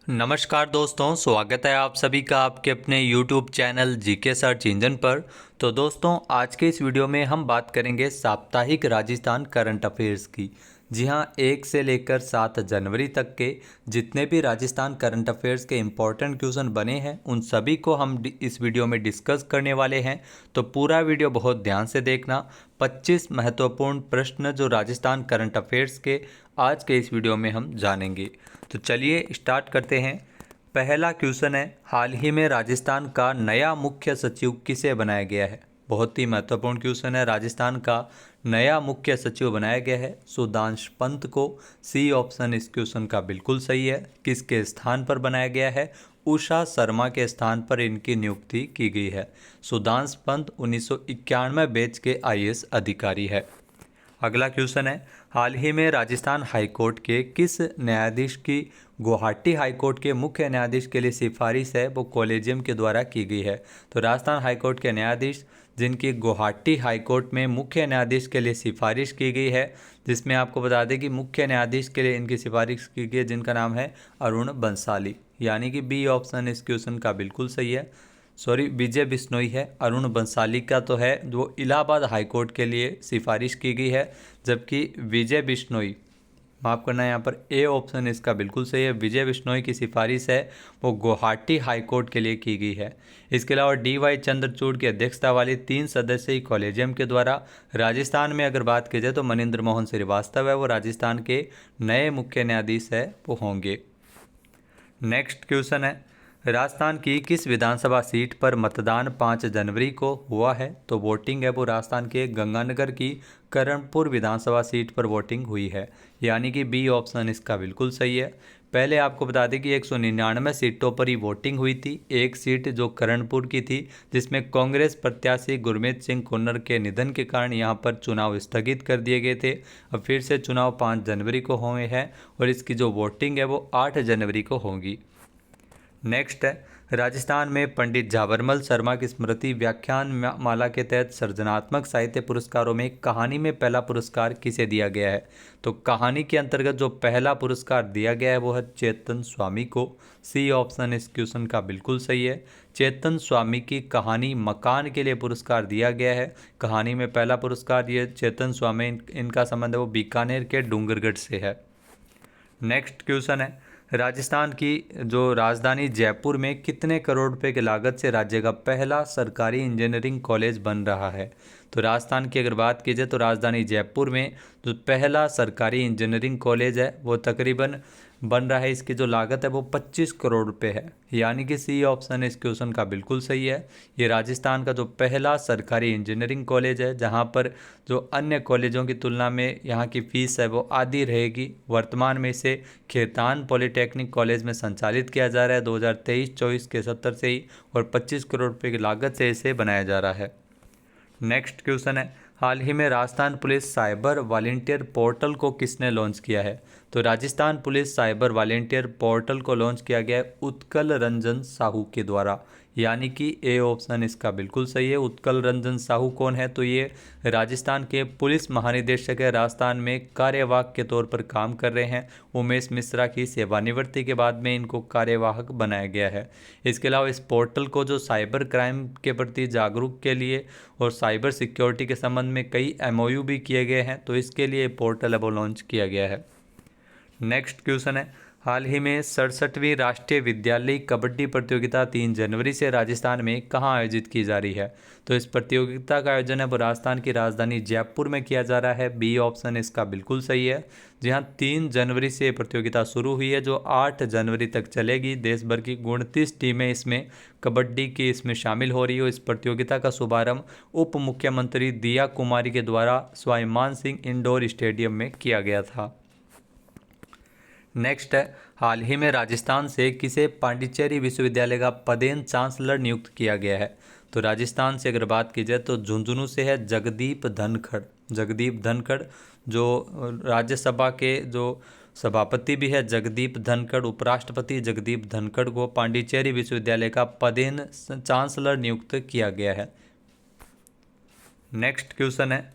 नमस्कार दोस्तों, स्वागत है आप सभी का आपके अपने YouTube channel GK search engine पर। तो दोस्तों, आज के इस वीडियो में हम बात करेंगे साप्ताहिक राजस्थान करंट अफेयर्स की। जी हां, 1 से लेकर 7 जनवरी तक के जितने भी राजस्थान करंट अफेयर्स के इम्पोर्टेंट क्वेश्चन बने हैं उन सभी को हम इस वीडियो में डिस्कस करने वाले हैं। तो पूरा वीडियो बहुत ध्यान से देखना। 25 महत्वपूर्ण प्रश्न जो राजस्थान करंट अफेयर्स के आज के इस वीडियो में हम जानेंगे। तो चलिए स्टार्ट करते हैं। पहला क्वेश्चन है, हाल ही में राजस्थान का नया मुख्य सचिव किसे बनाया गया है? बहुत ही महत्वपूर्ण क्वेश्चन है। राजस्थान का नया मुख्य सचिव बनाया गया है सुधांश पंत को। सी ऑप्शन इस क्वेश्चन का बिल्कुल सही है। किसके स्थान पर बनाया गया है? उषा शर्मा के स्थान पर इनकी नियुक्ति की गई है। सुधांश पंत 1991 बैच के आईएएस अधिकारी है। अगला क्वेश्चन है, हाल ही में राजस्थान हाईकोर्ट के किस न्यायाधीश की गुवाहाटी हाईकोर्ट के मुख्य न्यायाधीश के लिए सिफारिश है वो कॉलेजियम के द्वारा की गई है? तो राजस्थान हाईकोर्ट के न्यायाधीश जिनकी गुवाहाटी हाईकोर्ट में मुख्य न्यायाधीश के लिए सिफारिश की गई है, जिसमें आपको बता दें कि मुख्य न्यायाधीश के लिए इनकी सिफारिश की गई है, जिनका नाम है अरुण बंसाली, यानी कि बी ऑप्शन इस क्वेश्चन का बिल्कुल सही है। सॉरी, विजय बिश्नोई है। अरुण बंसाली का तो है जो इलाहाबाद हाईकोर्ट के लिए सिफारिश की गई है, जबकि विजय बिश्नोई, माफ़ करना, यहाँ पर ए ऑप्शन इसका बिल्कुल सही है। विजय बिश्नोई की सिफारिश है वो गुवाहाटी हाईकोर्ट के लिए की गई है। इसके अलावा DY चंद्रचूड़ की अध्यक्षता वाली 3 सदस्यीय कॉलेजियम के द्वारा राजस्थान में अगर बात की जाए तो मनिंद्र मोहन श्रीवास्तव है वो राजस्थान के नए मुख्य न्यायाधीश है वो होंगे। नेक्स्ट क्वेश्चन है, राजस्थान की किस विधानसभा सीट पर मतदान 5 जनवरी को हुआ है? तो वोटिंग है वो राजस्थान के गंगानगर की करणपुर विधानसभा सीट पर वोटिंग हुई है, यानी कि बी ऑप्शन इसका बिल्कुल सही है। पहले आपको बता दें कि 199 सीटों पर ही वोटिंग हुई थी। एक सीट जो करणपुर की थी, जिसमें कांग्रेस प्रत्याशी गुरमीत सिंह कुन्नर के निधन के कारण यहाँ पर चुनाव स्थगित कर दिए गए थे। अब फिर से चुनाव 5 जनवरी को हुए हैं और इसकी जो वोटिंग है वो 8 जनवरी को होगी। नेक्स्ट है, राजस्थान में पंडित झाबरमल शर्मा की स्मृति व्याख्यान माला के तहत सृजनात्मक साहित्य पुरस्कारों में कहानी में पहला पुरस्कार किसे दिया गया है? तो कहानी के अंतर्गत जो पहला पुरस्कार दिया गया है वो है चेतन स्वामी को। सी ऑप्शन इस क्वेश्चन का बिल्कुल सही है। चेतन स्वामी की कहानी मकान के लिए पुरस्कार दिया गया है। कहानी में पहला पुरस्कार ये चेतन स्वामी, इनका संबंध है वो बीकानेर के डूंगरगढ़ से है। नेक्स्ट क्वेश्चन है, राजस्थान की जो राजधानी जयपुर में कितने करोड़ रुपए की लागत से राज्य का पहला सरकारी इंजीनियरिंग कॉलेज बन रहा है? तो राजस्थान की अगर बात की जाए तो राजधानी जयपुर में जो पहला सरकारी इंजीनियरिंग कॉलेज है वो तकरीबन बन रहा है। इसकी जो लागत है वो 25 करोड़ रुपए है, यानी कि सी ऑप्शन इस क्वेश्चन का बिल्कुल सही है। ये राजस्थान का जो पहला सरकारी इंजीनियरिंग कॉलेज है, जहाँ पर जो अन्य कॉलेजों की तुलना में यहाँ की फ़ीस है वो आधी रहेगी। वर्तमान में इसे खेतान पॉलिटेक्निक कॉलेज में संचालित किया जा रहा है 2023-24 के सत्र से ही, और 25 करोड़ रुपए की लागत से इसे बनाया जा रहा है। नेक्स्ट क्वेश्चन है, हाल ही में Rajasthan police cyber volunteer portal को किसने लॉन्च किया है? तो Rajasthan police cyber volunteer portal को लॉन्च किया गया है उत्कल रंजन साहू के द्वारा, यानी कि ए ऑप्शन इसका बिल्कुल सही है। उत्कल रंजन साहू कौन है? तो ये राजस्थान के पुलिस महानिदेशक है। राजस्थान में कार्यवाहक के तौर पर काम कर रहे हैं। उमेश मिश्रा की सेवानिवृत्ति के बाद में इनको कार्यवाहक बनाया गया है। इसके अलावा इस पोर्टल को जो साइबर क्राइम के प्रति जागरूक के लिए और साइबर सिक्योरिटी के संबंध में कई MOU भी किए गए हैं, तो इसके लिए पोर्टल अब लॉन्च किया गया है। नेक्स्ट क्वेश्चन है, हाल ही में 67वीं राष्ट्रीय विद्यालय कबड्डी प्रतियोगिता 3 जनवरी से राजस्थान में कहाँ आयोजित की जा रही है? तो इस प्रतियोगिता का आयोजन है वो राजस्थान की राजधानी जयपुर में किया जा रहा है। बी ऑप्शन इसका बिल्कुल सही है। जी हाँ, 3 जनवरी से प्रतियोगिता शुरू हुई है जो 8 जनवरी तक चलेगी। देश भर की 29 टीमें इसमें कबड्डी की इसमें शामिल हो रही हो। इस प्रतियोगिता का शुभारंभ उप मुख्यमंत्री दिया कुमारी के द्वारा स्वाभिमान सिंह इंडोर स्टेडियम में किया गया था। नेक्स्ट है, हाल ही में राजस्थान से किसे पांडिचेरी विश्वविद्यालय का पदेन चांसलर नियुक्त किया गया है? तो राजस्थान से अगर बात की जाए तो झुंझुनू से है जगदीप धनखड़। जगदीप धनखड़ जो राज्यसभा के जो सभापति भी है जगदीप धनखड़, उपराष्ट्रपति जगदीप धनखड़ को पांडिचेरी विश्वविद्यालय का पदेन चांसलर नियुक्त किया गया है। नेक्स्ट क्वेश्चन है,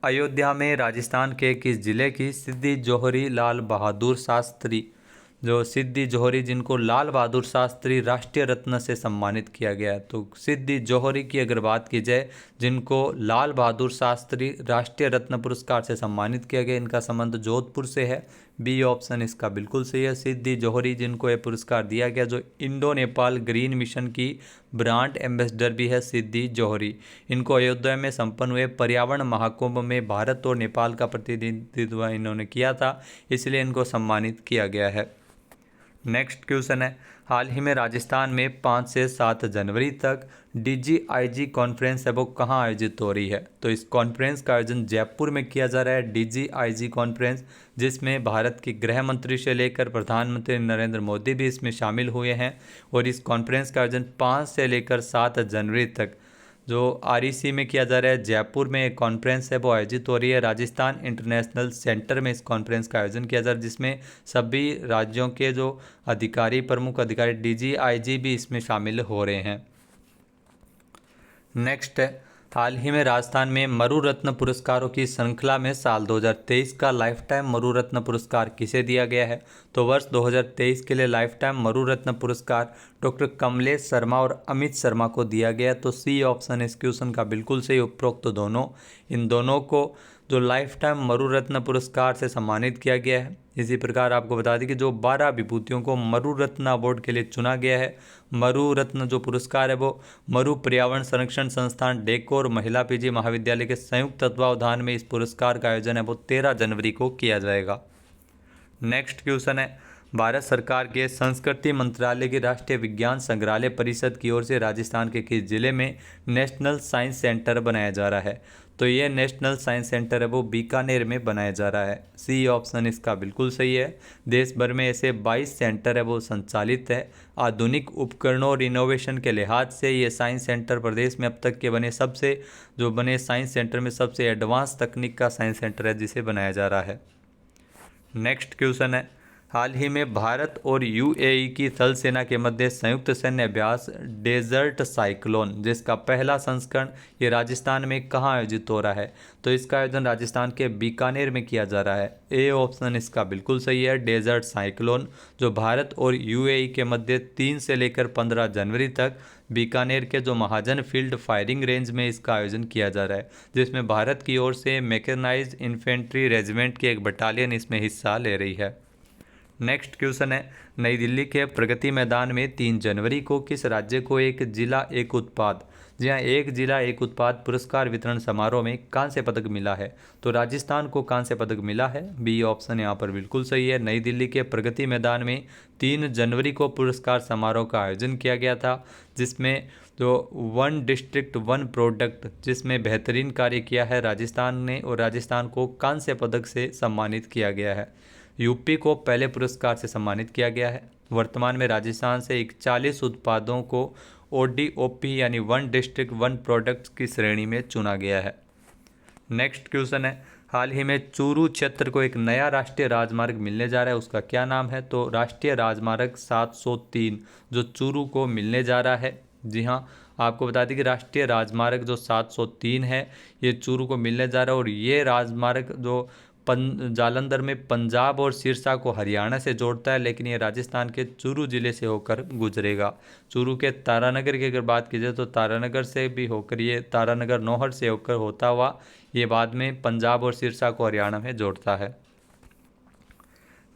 अयोध्या में राजस्थान के किस जिले की सिद्धि जौहरी लाल बहादुर शास्त्री जो सिद्दी जोहरी, जिनको लाल बहादुर शास्त्री राष्ट्रीय रत्न से सम्मानित किया गया है। तो सिद्दी जोहरी की अगर बात की जाए, जिनको लाल बहादुर शास्त्री राष्ट्रीय रत्न पुरस्कार से सम्मानित किया गया, इनका संबंध जोधपुर से है। बी ऑप्शन इसका बिल्कुल सही है। सिद्दी जोहरी जिनको ये पुरस्कार दिया गया, जो इंडो नेपाल ग्रीन मिशन की ब्रांड एम्बेसडर भी है सिद्दी जोहरी। इनको अयोध्या में संपन्न हुए पर्यावरण महाकुंभ में भारत और नेपाल का प्रतिनिधित्व इन्होंने किया था, इसलिए इनको सम्मानित किया गया है। नेक्स्ट क्वेश्चन है, हाल ही में राजस्थान में 5 से 7 जनवरी तक DGIG कॉन्फ्रेंस है वो कहाँ आयोजित हो रही है? तो इस कॉन्फ्रेंस का आयोजन जयपुर में किया जा रहा है, DGIG कॉन्फ्रेंस, जिसमें भारत की गृह मंत्री से लेकर प्रधानमंत्री नरेंद्र मोदी भी इसमें शामिल हुए हैं। और इस कॉन्फ्रेंस का आयोजन 5 से लेकर 7 जनवरी तक जो REC में किया जा रहा है, जयपुर में एक कॉन्फ्रेंस है वो आयोजित हो रही है। राजस्थान इंटरनेशनल सेंटर में इस कॉन्फ्रेंस का आयोजन किया जा रहा है, जिसमें सभी राज्यों के जो अधिकारी, प्रमुख अधिकारी, DGIG भी इसमें शामिल हो रहे हैं। नेक्स्ट है, हाल ही में राजस्थान में मरु रत्न पुरस्कारों की श्रृंखला में साल 2023 का लाइफ टाइम मरु रत्न पुरस्कार किसे दिया गया है? तो वर्ष 2023 के लिए लाइफ टाइम मरु रत्न पुरस्कार डॉक्टर कमलेश शर्मा और अमित शर्मा को दिया गया। तो सी ऑप्शन इस क्वेश्चन का बिल्कुल सही। उपरोक्त दोनों, इन दोनों को जो लाइफ टाइम मरु रत्न पुरस्कार से सम्मानित किया गया है। इसी प्रकार आपको बता दें कि जो 12 विभूतियों को मरु रत्न अवार्ड के लिए चुना गया है, मरु रत्न जो पुरस्कार है वो मरु पर्यावरण संरक्षण संस्थान डेको और महिला PG महाविद्यालय के संयुक्त तत्वावधान में इस पुरस्कार का आयोजन है वो 13 जनवरी को किया जाएगा। नेक्स्ट क्वेश्चन है, भारत सरकार के संस्कृति मंत्रालय की राष्ट्रीय विज्ञान संग्रहालय परिषद की ओर से राजस्थान के किस जिले में नेशनल साइंस सेंटर बनाया जा रहा है? तो ये नेशनल साइंस सेंटर है वो बीकानेर में बनाया जा रहा है। सी ऑप्शन इसका बिल्कुल सही है। देश भर में ऐसे 22 सेंटर है वो संचालित है। आधुनिक उपकरणों और इनोवेशन के लिहाज से ये साइंस सेंटर प्रदेश में अब तक के बने साइंस सेंटर में सबसे एडवांस तकनीक का साइंस सेंटर है जिसे बनाया जा रहा है। नेक्स्ट क्वेश्चन है, हाल ही में भारत और UAE की थल सेना के मध्य संयुक्त सैन्य अभ्यास डेजर्ट साइक्लोन, जिसका पहला संस्करण ये राजस्थान में कहाँ आयोजित हो रहा है? तो इसका आयोजन राजस्थान के बीकानेर में किया जा रहा है। ए ऑप्शन इसका बिल्कुल सही है। डेजर्ट साइक्लोन जो भारत और UAE के मध्य 3 से लेकर 15 जनवरी तक बीकानेर के जो महाजन फील्ड फायरिंग रेंज में इसका आयोजन किया जा रहा है, जिसमें भारत की ओर से मैकेनाइज्ड इन्फेंट्री रेजिमेंट की एक बटालियन इसमें हिस्सा ले रही है। नेक्स्ट क्वेश्चन है, नई दिल्ली के प्रगति मैदान में 3 जनवरी को किस राज्य को एक जिला एक उत्पाद, जी हाँ, एक जिला एक उत्पाद पुरस्कार वितरण समारोह में कांस्य पदक मिला है? तो राजस्थान को कांस्य पदक मिला है। बी ऑप्शन यहाँ पर बिल्कुल सही है। नई दिल्ली के प्रगति मैदान में 3 जनवरी को पुरस्कार समारोह का आयोजन किया गया था, जिसमें जो 1 डिस्ट्रिक्ट 1 प्रोडक्ट जिसमें बेहतरीन कार्य किया है राजस्थान ने, और राजस्थान को कांस्य पदक से सम्मानित किया गया है। यूपी को पहले पुरस्कार से सम्मानित किया गया है। वर्तमान में राजस्थान से 41 उत्पादों को ODOP यानी 1 डिस्ट्रिक्ट 1 प्रोडक्ट्स की श्रेणी में चुना गया है। नेक्स्ट क्वेश्चन है, हाल ही में चूरू क्षेत्र को एक नया राष्ट्रीय राजमार्ग मिलने जा रहा है, उसका क्या नाम है? तो राष्ट्रीय राजमार्ग 703 जो चूरू को मिलने जा रहा है। जी हाँ, आपको बता दें कि राष्ट्रीय राजमार्ग जो 703 है ये चूरू को मिलने जा रहा है, और ये राजमार्ग जो जालंधर में पंजाब और सिरसा को हरियाणा से जोड़ता है, लेकिन ये राजस्थान के चूरू जिले से होकर गुजरेगा। चूरू के तारानगर की अगर बात की जाए तो तारानगर से भी होकर ये तारानगर नौहर से होकर होता हुआ ये बाद में पंजाब और सिरसा को हरियाणा में जोड़ता है।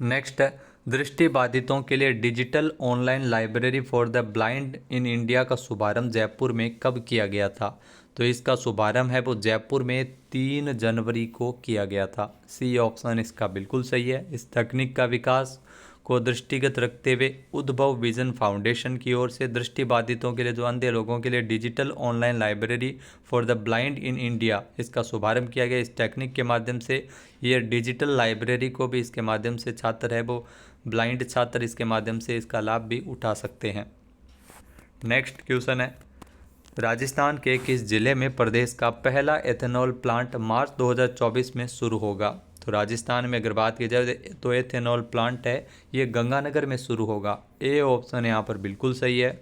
नेक्स्ट है, दृष्टिबाधितों के लिए digital online library for the blind in India का शुभारंभ जयपुर में कब किया गया था? तो इसका शुभारंभ है वो जयपुर में 3 जनवरी को किया गया था। सी ऑप्शन इसका बिल्कुल सही है। इस तकनीक का विकास को दृष्टिगत रखते हुए उद्भव विजन फाउंडेशन की ओर से दृष्टिबाधितों के लिए, जो अंधे लोगों के लिए digital online library for the blind in India, इसका शुभारंभ किया गया। इस टेक्निक के माध्यम से ये डिजिटल लाइब्रेरी को भी इसके माध्यम से छात्र है वो ब्लाइंड छात्र इसके माध्यम से इसका लाभ भी उठा सकते हैं। नेक्स्ट क्वेश्चन है, राजस्थान के किस जिले में प्रदेश का पहला एथेनॉल प्लांट मार्च 2024 में शुरू होगा? तो राजस्थान में अगर बात की जाए तो एथेनॉल प्लांट है ये गंगानगर में शुरू होगा। ए ऑप्शन यहाँ पर बिल्कुल सही है।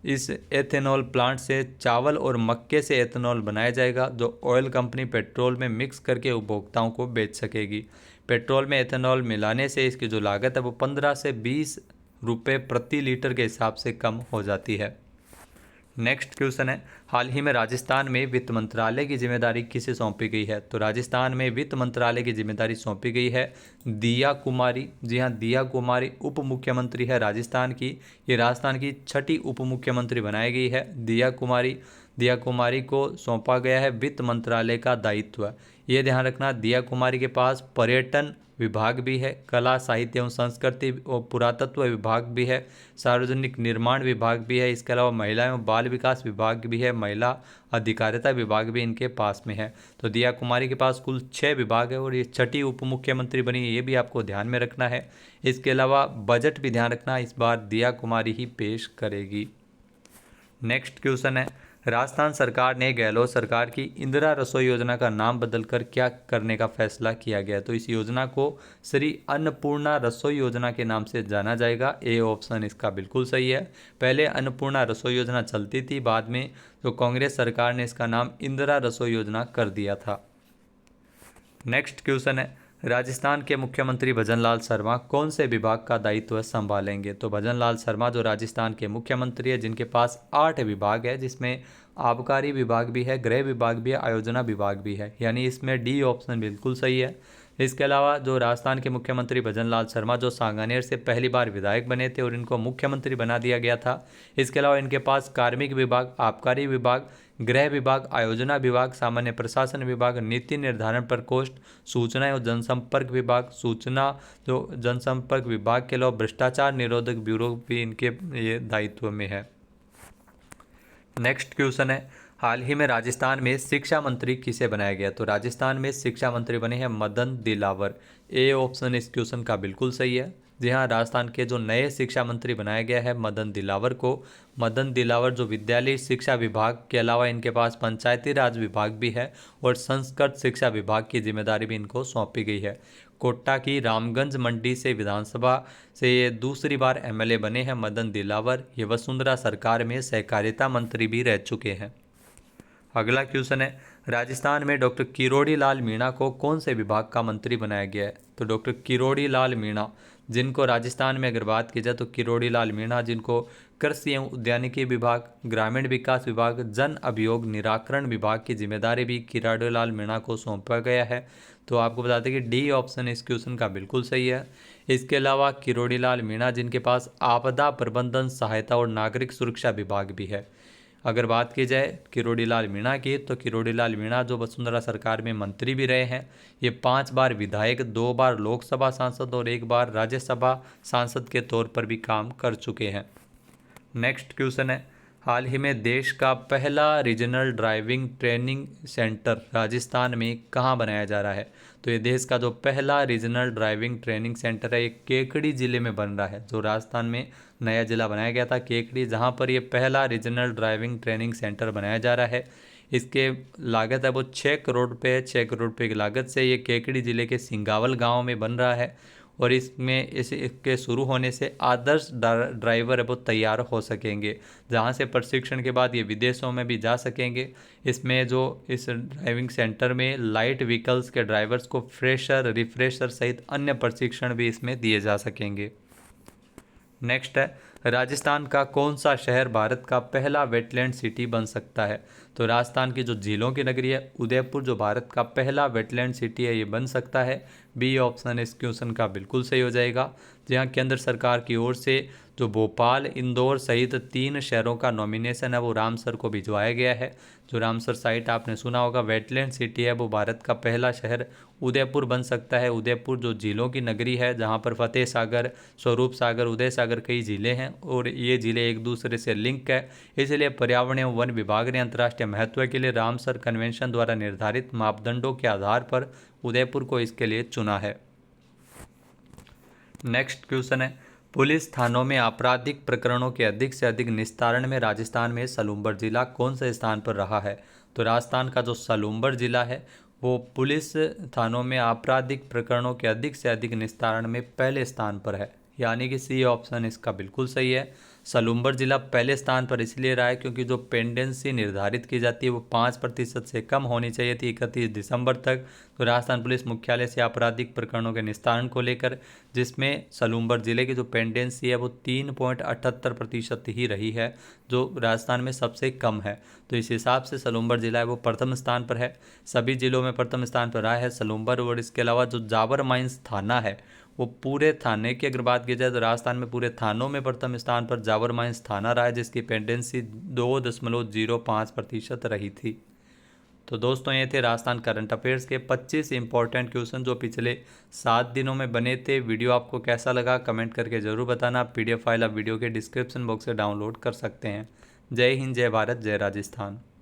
इस एथेनॉल प्लांट से चावल और मक्के से एथेनॉल बनाया जाएगा, जो ऑयल कंपनी पेट्रोल में मिक्स करके उपभोक्ताओं को बेच सकेगी। पेट्रोल में एथेनॉल मिलाने से इसकी जो लागत है वो 15 से 20 रुपये प्रति लीटर के हिसाब से कम हो जाती है। नेक्स्ट क्वेश्चन है, हाल ही में राजस्थान में वित्त मंत्रालय की जिम्मेदारी किसे सौंपी गई है? तो राजस्थान में वित्त मंत्रालय की जिम्मेदारी सौंपी गई है दिया कुमारी। जी हाँ, दिया कुमारी उप मुख्यमंत्री है राजस्थान की। ये राजस्थान की छठी उप मुख्यमंत्री बनाई गई है दिया कुमारी। दिया कुमारी को सौंपा गया है वित्त मंत्रालय का दायित्व। ये ध्यान रखना, दिया कुमारी के पास पर्यटन विभाग भी है, कला साहित्य एवं संस्कृति और पुरातत्व विभाग भी है, सार्वजनिक निर्माण विभाग भी है, इसके अलावा महिला एवं बाल विकास विभाग भी है, महिला अधिकारिता विभाग भी इनके पास में है। तो दिया कुमारी के पास कुल 6 विभाग है और ये छठी उप मुख्यमंत्री बनी है, ये भी आपको ध्यान में रखना है। इसके अलावा बजट भी ध्यान रखना, इस बार दिया कुमारी ही पेश करेगी। नेक्स्ट क्वेश्चन है, राजस्थान सरकार ने गहलोत सरकार की इंदिरा रसोई योजना का नाम बदलकर क्या करने का फैसला किया गया? तो इस योजना को श्री अन्नपूर्णा रसोई योजना के नाम से जाना जाएगा। ए ऑप्शन इसका बिल्कुल सही है। पहले अन्नपूर्णा रसोई योजना चलती थी, बाद में तो कांग्रेस सरकार ने इसका नाम इंदिरा रसोई योजना कर दिया था। नेक्स्ट क्वेश्चन है, राजस्थान के मुख्यमंत्री भजन लाल शर्मा कौन से विभाग का दायित्व संभालेंगे? तो भजन लाल शर्मा जो राजस्थान के मुख्यमंत्री है, जिनके पास 8 विभाग है, जिसमें आबकारी विभाग भी है, गृह विभाग भी है, आयोजना विभाग भी है, यानी इसमें डी ऑप्शन बिल्कुल सही है। इसके अलावा जो राजस्थान के मुख्यमंत्री भजन लाल शर्मा जो सांगानेर से पहली बार विधायक बने थे और इनको मुख्यमंत्री बना दिया गया था। इसके अलावा इनके पास कार्मिक विभाग, आबकारी विभाग, गृह विभाग, आयोजना विभाग, सामान्य प्रशासन विभाग, नीति निर्धारण प्रकोष्ठ, सूचना एवं जनसंपर्क विभाग, सूचना जो जनसंपर्क विभाग के अलावा भ्रष्टाचार निरोधक ब्यूरो भी इनके ये दायित्व में है। नेक्स्ट क्वेश्चन है, हाल ही में राजस्थान में शिक्षा मंत्री किसे बनाया गया? तो राजस्थान में शिक्षा मंत्री बने हैं मदन दिलावर। ए ऑप्शन इस क्वेश्चन का बिल्कुल सही है। जी हाँ, राजस्थान के जो नए शिक्षा मंत्री बनाया गया है मदन दिलावर को। मदन दिलावर जो विद्यालय शिक्षा विभाग के अलावा इनके पास पंचायती राज विभाग भी है और संस्कृत शिक्षा विभाग की जिम्मेदारी भी इनको सौंपी गई है। कोटा की रामगंज मंडी से विधानसभा से ये दूसरी बार एमएलए बने हैं मदन दिलावर। ये वसुंधरा सरकार में सहकारिता मंत्री भी रह चुके हैं। अगला क्वेश्चन है, राजस्थान में डॉक्टर किरोड़ी लाल मीणा को कौन से विभाग का मंत्री बनाया गया है? तो डॉक्टर किरोड़ी लाल मीणा, जिनको राजस्थान में अगर बात की जाए तो किरोड़ी लाल मीणा जिनको कृषि एवं उद्यानिकी विभाग, ग्रामीण विकास विभाग, जन अभियोग निराकरण विभाग की जिम्मेदारी भी किरोड़ी लाल मीणा को सौंपा गया है। तो आपको बता दें कि डी ऑप्शन इस क्वेश्चन का बिल्कुल सही है। इसके अलावा किरोड़ी लाल मीणा जिनके पास आपदा प्रबंधन सहायता और नागरिक सुरक्षा विभाग भी है। अगर बात की जाए किरोड़ी लाल मीणा की, तो किरोड़ी लाल मीणा जो वसुंधरा सरकार में मंत्री भी रहे हैं। ये 5 बार विधायक, 2 बार लोकसभा सांसद और 1 बार राज्यसभा सांसद के तौर पर भी काम कर चुके हैं। नेक्स्ट क्वेश्चन है, हाल ही में देश का पहला regional driving training centre Rajasthan में कहाँ बनाया जा रहा है? तो ये देश का जो पहला रीजनल ड्राइविंग ट्रेनिंग सेंटर है, ये केकड़ी ज़िले में बन रहा है। जो राजस्थान में नया ज़िला बनाया गया था केकड़ी, जहाँ पर ये पहला रीजनल ड्राइविंग ट्रेनिंग सेंटर बनाया जा रहा है। इसके लागत है वो 6 करोड़ रुपये, 6 करोड़ रुपये की लागत से ये केकड़ी ज़िले के सिंगावल गाँव में बन रहा है। और इसमें इसके शुरू होने से आदर्श ड्राइवर है वो तैयार हो सकेंगे, जहां से प्रशिक्षण के बाद ये विदेशों में भी जा सकेंगे। इसमें जो इस ड्राइविंग सेंटर में लाइट व्हीकल्स के ड्राइवर्स को फ्रेशर, रिफ्रेशर सहित अन्य प्रशिक्षण भी इसमें दिए जा सकेंगे। नेक्स्ट है, राजस्थान का कौन सा शहर भारत का पहला वेटलैंड सिटी बन सकता है? तो राजस्थान की जो झीलों की नगरी है उदयपुर जो भारत का पहला वेटलैंड सिटी है, ये बन सकता है। बी ऑप्शन इस क्वेश्चन का बिल्कुल सही हो जाएगा। जहाँ केंद्र सरकार की ओर से जो भोपाल, इंदौर सहित 3 शहरों का नॉमिनेशन है वो रामसर को भिजवाया गया है। जो रामसर साइट आपने सुना होगा वेटलैंड सिटी है, वो भारत का पहला शहर उदयपुर बन सकता है। उदयपुर जो झीलों की नगरी है, जहाँ पर फतेह सागर, स्वरूप सागर, उदय सागर कई ज़िले हैं और ये ज़िले एक दूसरे से लिंक है। इसलिए पर्यावरण एवं वन विभाग ने अंतर्राष्ट्रीय महत्व के लिए रामसर कन्वेंशन द्वारा निर्धारित मापदंडों के आधार पर उदयपुर को इसके लिए चुना है। नेक्स्ट क्वेश्चन है, पुलिस थानों में आपराधिक प्रकरणों के अधिक से अधिक निस्तारण में राजस्थान में सलूम्बर जिला कौन से स्थान पर रहा है? तो राजस्थान का जो सलूम्बर जिला है वो पुलिस थानों में आपराधिक प्रकरणों के अधिक से अधिक निस्तारण में पहले स्थान पर है। यानी कि सी ऑप्शन इसका बिल्कुल सही है। सलूम्बर जिला पहले स्थान पर इसलिए रहा है क्योंकि जो पेंडेंसी निर्धारित की जाती है वो 5% से कम होनी चाहिए थी 31 दिसंबर तक, तो राजस्थान पुलिस मुख्यालय से आपराधिक प्रकरणों के निस्तारण को लेकर, जिसमें सलूम्बर जिले की जो पेंडेंसी है वो 3.78% ही रही है, जो राजस्थान में सबसे कम है। तो इस हिसाब से सलूम्बर जिला है वो प्रथम स्थान पर है। सभी जिलों में प्रथम स्थान पर रहा है सलूम्बर। और इसके अलावा जो जाबर माइंस थाना है वो पूरे थाने की अगर बात की जाए तो राजस्थान में पूरे थानों में प्रथम स्थान पर जाबर माइंस थाना रहा है, जिसकी पेंडेंसी 2.05% रही थी। तो दोस्तों ये थे राजस्थान करंट अफेयर्स के 25 इंपॉर्टेंट क्वेश्चन जो पिछले 7 दिनों में बने थे। वीडियो आपको कैसा लगा कमेंट करके ज़रूर बताना। PDF फाइल आप वीडियो के डिस्क्रिप्शन बॉक्स से डाउनलोड कर सकते हैं। जय हिंद, जय भारत, जय राजस्थान।